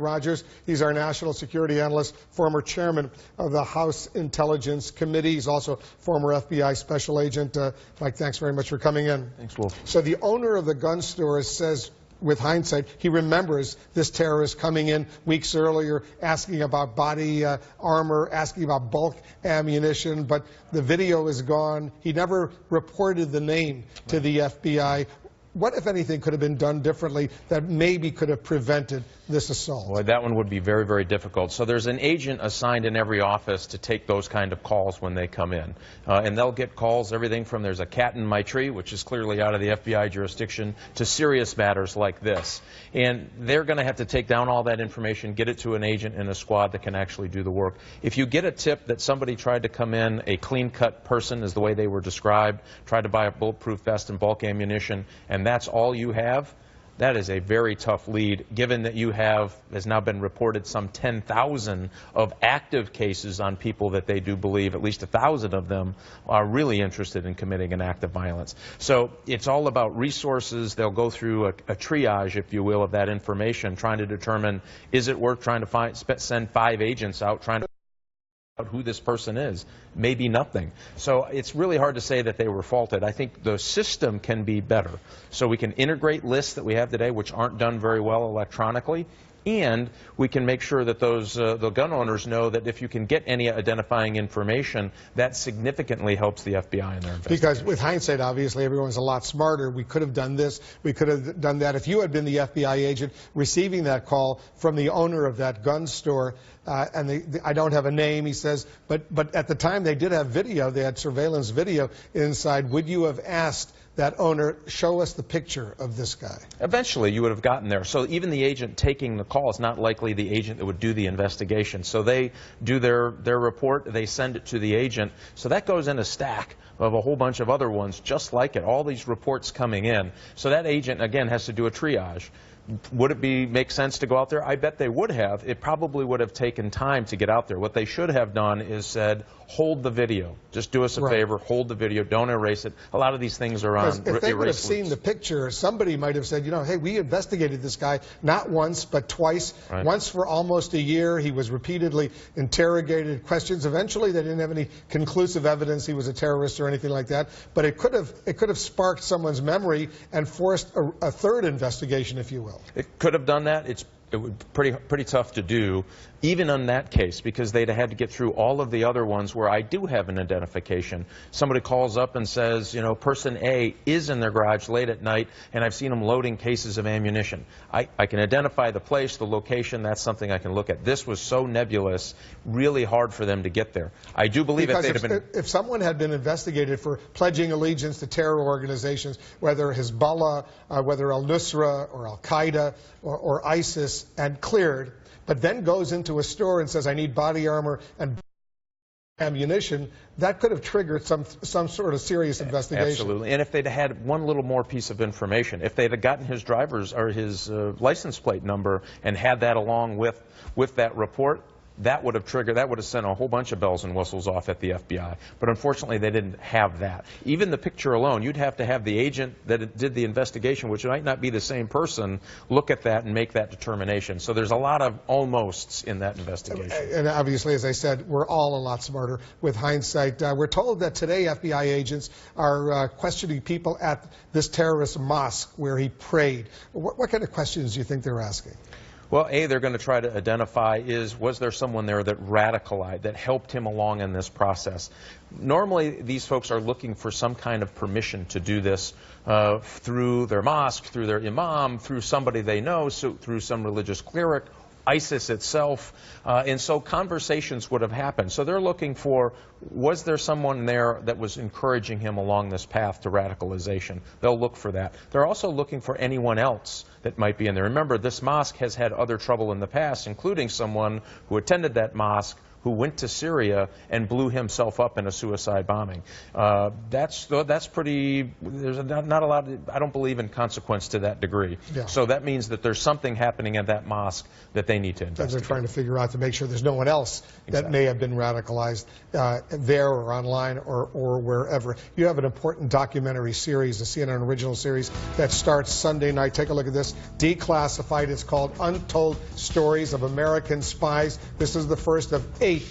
Rogers. He's our national security analyst, former chairman of the House Intelligence Committee. He's also former FBI special agent. Mike, thanks very much for coming in. Thanks, Wolf. So the owner of the gun store says, with hindsight, he remembers this terrorist coming in weeks earlier, asking about body armor, asking about bulk ammunition, but the video is gone. He never reported the name to the FBI. What, if anything, could have been done differently that maybe could have prevented this assault? Well, that one would be very, very difficult. So there's an agent assigned in every office to take those kind of calls when they come in. And they'll get calls, everything from there's a cat in my tree, which is clearly out of the FBI jurisdiction, to serious matters like this. And they're going to have to take down all that information, get it to an agent in a squad that can actually do the work. If you get a tip that somebody tried to come in, a clean-cut person is the way they were described, tried to buy a bulletproof vest and bulk ammunition, and that's all you have, that is a very tough lead, given that you have, has now been reported, some 10,000 of active cases on people that they do believe, at least 1,000 of them, are really interested in committing an act of violence. So it's all about resources. They'll go through a triage, if you will, of that information, trying to determine, is it worth trying to send 5 agents out trying to who this person is? Maybe nothing. So it's really hard to say that they were faulted. I think the system can be better. So we can integrate lists that we have today, which aren't done very well electronically, and we can make sure that those the gun owners know that if you can get any identifying information, that significantly helps the FBI in their investigation. Because with hindsight, obviously, everyone's a lot smarter. We could have done this. We could have done that. If you had been the FBI agent receiving that call from the owner of that gun store, and I don't have a name, he says, but at the time they did have video, they had surveillance video inside, would you have asked that owner, show us the picture of this guy? Eventually, you would have gotten there. So even the agent taking the call is not likely the agent that would do the investigation. So they do their report, they send it to the agent. So that goes in a stack of a whole bunch of other ones just like it, all these reports coming in. So that agent, again, has to do a triage. Would it make sense to go out there? I bet they would have. It probably would have taken time to get out there. What they should have done is said, hold the video. Just do us a favor, hold the video, don't erase it. A lot of these things are on erase loops. If they would have seen the picture, somebody might have said, you know, hey, we investigated this guy not once but twice. Right. Once for almost a year. He was repeatedly interrogated, questions. Eventually they didn't have any conclusive evidence he was a terrorist or anything like that. But it could have sparked someone's memory and forced a third investigation, if you will. It could have done that. It would be pretty tough to do, even in that case, because they'd have had to get through all of the other ones where I do have an identification. Somebody calls up and says, you know, person A is in their garage late at night, and I've seen them loading cases of ammunition. I can identify the place, the location. That's something I can look at. This was so nebulous, really hard for them to get there. I do believe because if they'd have been... if someone had been investigated for pledging allegiance to terror organizations, whether Hezbollah, whether al-Nusra or Al-Qaeda or ISIS, and cleared, but then goes into a store and says, I need body armor and ammunition, that could have triggered some sort of serious investigation. Absolutely. And if they'd had one little more piece of information, if they'd have gotten his driver's or his license plate number and had that along with that report, that would have triggered, that would have sent a whole bunch of bells and whistles off at the FBI. But unfortunately, they didn't have that. Even the picture alone, you'd have to have the agent that did the investigation, which might not be the same person, look at that and make that determination. So there's a lot of almosts in that investigation. And obviously, as I said, we're all a lot smarter with hindsight. We're told that today FBI agents are questioning people at this terrorist mosque where he prayed. What kind of questions do you think they're asking? Well, they're going to try to identify was there someone there that radicalized, that helped him along in this process. Normally, these folks are looking for some kind of permission to do this through their mosque, through their imam, through somebody they know, so through some religious cleric, ISIS itself, and so conversations would have happened. So they're looking for, was there someone there that was encouraging him along this path to radicalization? They'll look for that. They're also looking for anyone else that might be in there. Remember, this mosque has had other trouble in the past, including someone who attended that mosque, who went to Syria and blew himself up in a suicide bombing. That's pretty. There's not a lot. I don't believe in consequence to that degree. Yeah. So that means that there's something happening at that mosque that they need to That investigate. they're trying to figure out to make sure there's no one else that may have been radicalized there or online or wherever. You have an important documentary series, a CNN original series, that starts Sunday night. Take a look at this. Declassified. It's called Untold Stories of American Spies. This is the first of 8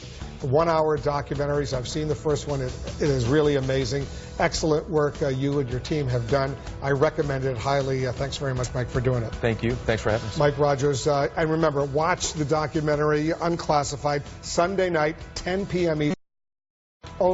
one-hour documentaries. I've seen the first one. It is really amazing. Excellent work you and your team have done. I recommend it highly. Thanks very much, Mike, for doing it. Thank you. Thanks for having us. Mike Rogers. And remember, watch the documentary Unclassified Sunday night, 10 p.m. Eastern.